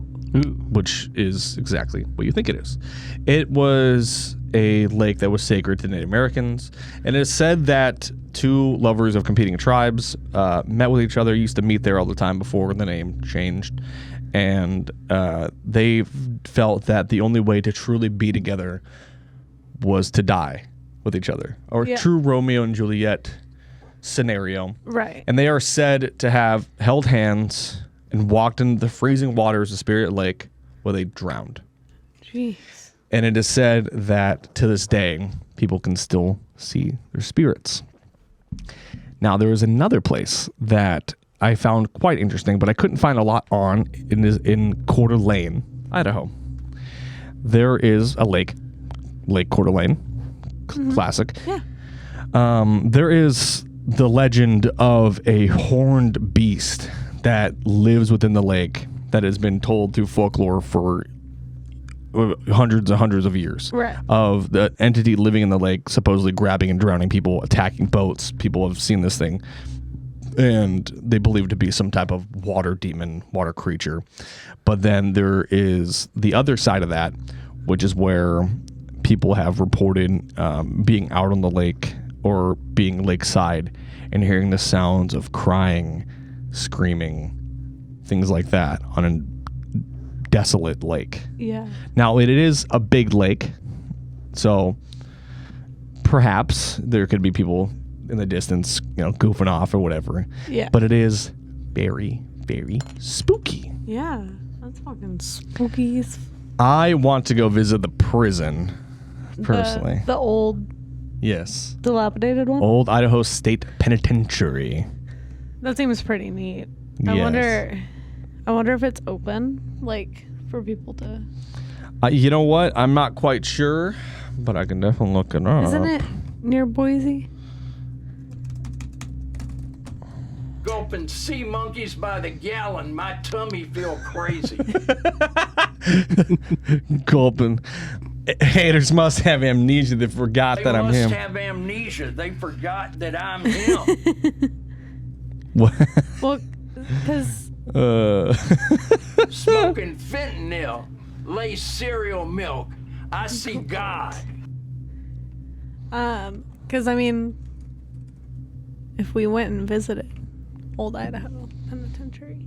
which is exactly what you think it is. It was a lake that was sacred to Native Americans, and it is said that two lovers of competing tribes met with each other, used to meet there all the time before the name changed, and they felt that the only way to truly be together was to die with each other, or Yeah. true Romeo and Juliet scenario. Right. And they are said to have held hands and walked into the freezing waters of Spirit Lake where they drowned. Jeez. And it is said that to this day, people can still see their spirits. Now, there is another place that I found quite interesting, but I couldn't find a lot on in Coeur d'Alene, Idaho. There is a lake, Lake Coeur d'Alene, classic. Yeah. There is the legend of a horned beast that lives within the lake that has been told through folklore for hundreds and hundreds of years. Right. Of the entity living in the lake, supposedly grabbing and drowning people, attacking boats. People have seen this thing. And they believe it to be some type of water demon, water creature. But then there is the other side of that, which is where people have reported being out on the lake or being lakeside and hearing the sounds of crying, screaming, things like that on a desolate lake. Yeah. Now, it is a big lake, so perhaps there could be people in the distance, goofing off or whatever. Yeah. But it is very, very spooky. Yeah. That's fucking spooky. I want to go visit the prison, personally. The old Yes. dilapidated one? Old Idaho State Penitentiary. That seems pretty neat. Yes. I wonder if it's open, like, for people to... You know what? I'm not quite sure, but I can definitely look it up. Isn't it near Boise? Gulping sea monkeys by the gallon, my tummy feel crazy. Gulping. Haters must have amnesia. They forgot that I'm him. They must have amnesia. They forgot that I'm him. What? Well, because... Smoking fentanyl, lay cereal milk. I see God. Because, I mean, if we went and visited Old Idaho Penitentiary...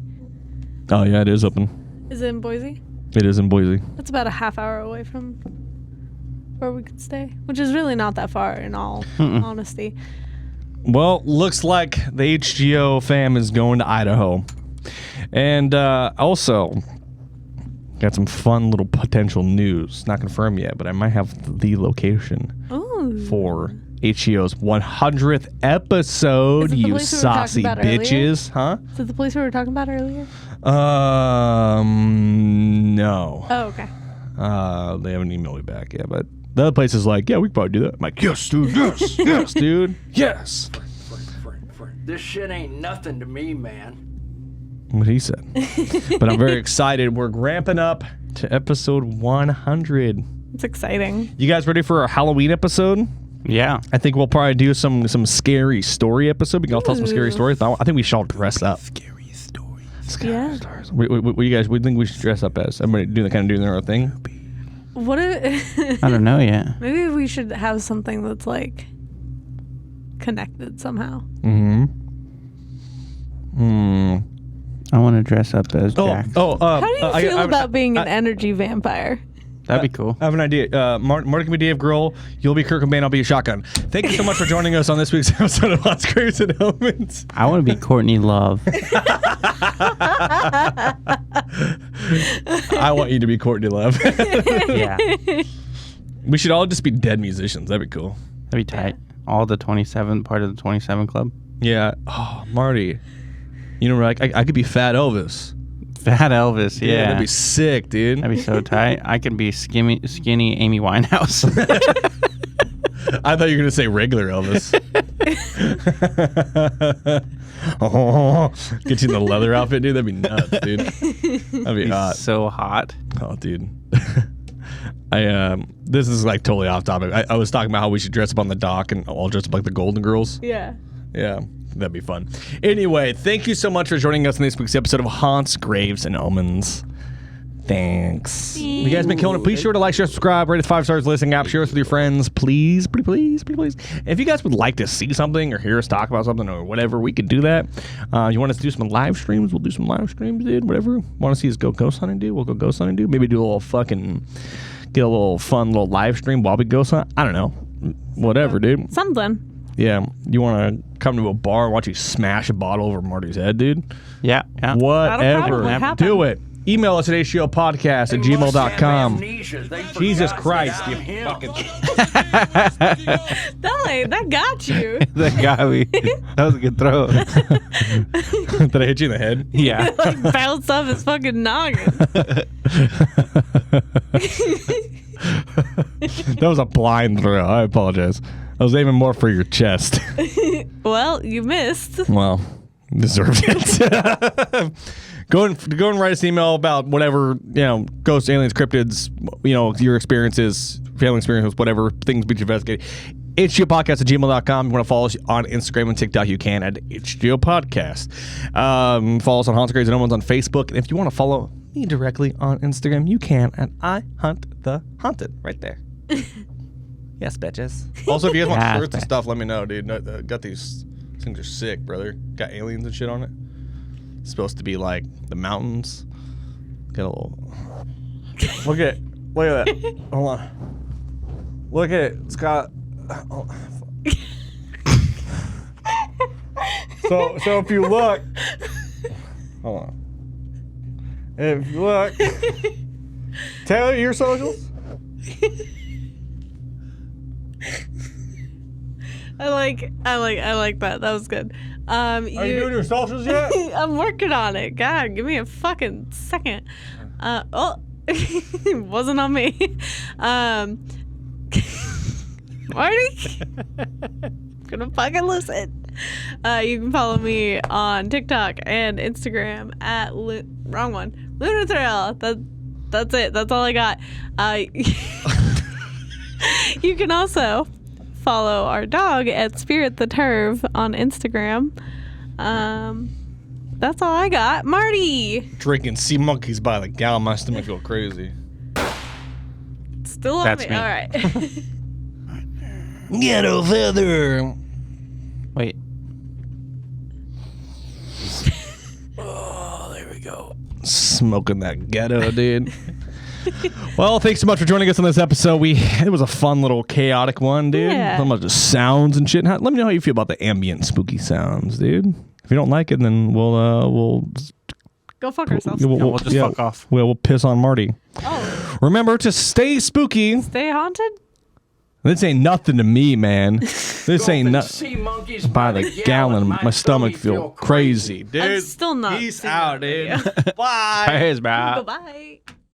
Oh, yeah, it is open. Is it in Boise? It is in Boise. That's about a half hour away from where we could stay, which is really not that far in all honesty. Well, looks like the HGO fam is going to Idaho. And also, got some fun little potential news. Not confirmed yet, but I might have the location Ooh. for HGO's 100th episode, Is it the you place we were talking saucy about earlier? bitches. Huh? Is it the place we were talking about earlier? No. Oh, okay. They haven't emailed me back yet, but the other place is like, yeah, we could probably do that. I'm like, yes, dude, yes, yes, dude, yes. Friend. This shit ain't nothing to me, man. What he said. But I'm very excited. We're ramping up to episode 100. It's exciting. You guys ready for our Halloween episode? Yeah. I think we'll probably do some scary story episode. We can all tell some scary Ooh. stories. I think we should all dress up. Scary story. Yeah. Stars. What you guys? We think we should dress up as? Everybody doing their own thing. What if... I don't know yet. Maybe we should have something that's, like, connected somehow. I want to dress up as Jack. How do you feel about being an energy vampire? That'd be cool. I have an idea. Marty can be Dave Grohl. You'll be Kurt Cobain. I'll be a shotgun. Thank you so much for joining us on this week's episode of Lost Graves and Omens. I want to be Courtney Love. I want you to be Courtney Love. Yeah. We should all just be dead musicians. That'd be cool. That'd be tight. All the 27, part of the 27 Club. Yeah. Oh, Marty. You know, like I could be Fat Elvis. Fat Elvis, yeah. That'd be sick, dude. That'd be so tight. I could be skinny Amy Winehouse. I thought you were gonna say regular Elvis. Oh, get you in the leather outfit, dude. That'd be nuts, dude. That'd be hot. So hot. Oh, dude. This is like totally off topic. I was talking about how we should dress up on the dock and all dress up like the Golden Girls. Yeah. Yeah, that'd be fun. Anyway, thank you so much for joining us in this week's episode of Haunts, Graves, and Omens. Thanks. You guys been killing it. Please sure to like, share, subscribe, rate us 5 stars, listening app, share us with your friends. Please, please, please, please. And if you guys would like to see something or hear us talk about something or whatever, we could do that. You want us to do some live streams? We'll do some live streams, dude. Whatever. Want to see us go ghost hunting, dude? We'll go ghost hunting, dude. Maybe do a little get a little fun little live stream while we ghost hunt. I don't know. Whatever, dude. Something. Yeah. You want to come to a bar and watch you smash a bottle over Marty's head, dude? Yeah. Whatever. happen. Do it. Email us at HGOPodcast at gmail.com. Jesus Christ, you fucking... That got you. That was a good throw. Did I hit you in the head? Yeah. Like bounced off his fucking noggin. That was a blind throw. I apologize. I was aiming more for your chest. Well, you missed. Well, deserved it. Go and write us an email about whatever, ghosts, aliens, cryptids, your experiences, family experiences, whatever things we investigate. HGOPodcast@gmail.com. If you want to follow us on Instagram and TikTok, you can at HGOPodcast. Follow us on Haunts, Graves, and Omens on Facebook. And if you want to follow me directly on Instagram, you can at I Hunt the Haunted right there. Yes, bitches. Also, if you guys want shirts and stuff, let me know, dude. Got these things are sick, brother. Got aliens and shit on it. It's supposed to be like the mountains. Got a little. Look at that. Hold on. Look at it. It's got. Oh, so if you look, hold on. If you look, tell your socials. I like that. That was good. Are you doing your socials yet? I'm working on it. God, give me a fucking second. It wasn't on me. Marty, gonna fucking listen. You can follow me on TikTok and Instagram at wrong one, Lunar Thrill. That's it. That's all I got. You can also follow our dog at Spirit the Turv on Instagram. That's all I got. Marty, Drinking sea monkeys by the gallon. My stomach feel crazy. still on That's me. me. All right. Ghetto feather. Wait. Oh, there we go. Smoking that ghetto, dude. Well, thanks so much for joining us on this episode. It was a fun little chaotic one, dude. Yeah. So much of sounds and shit. Let me know how you feel about the ambient spooky sounds, dude. If you don't like it, then we'll Go fuck ourselves. We'll just fuck off. We'll piss on Marty. Oh, Remember to stay spooky. stay haunted. This ain't nothing to me, man. This ain't nothing. Sea monkeys By the gallon, my stomach feel crazy, dude. I'm still not Peace seeing out, that dude. Bye. Hey, bro. Bye-bye.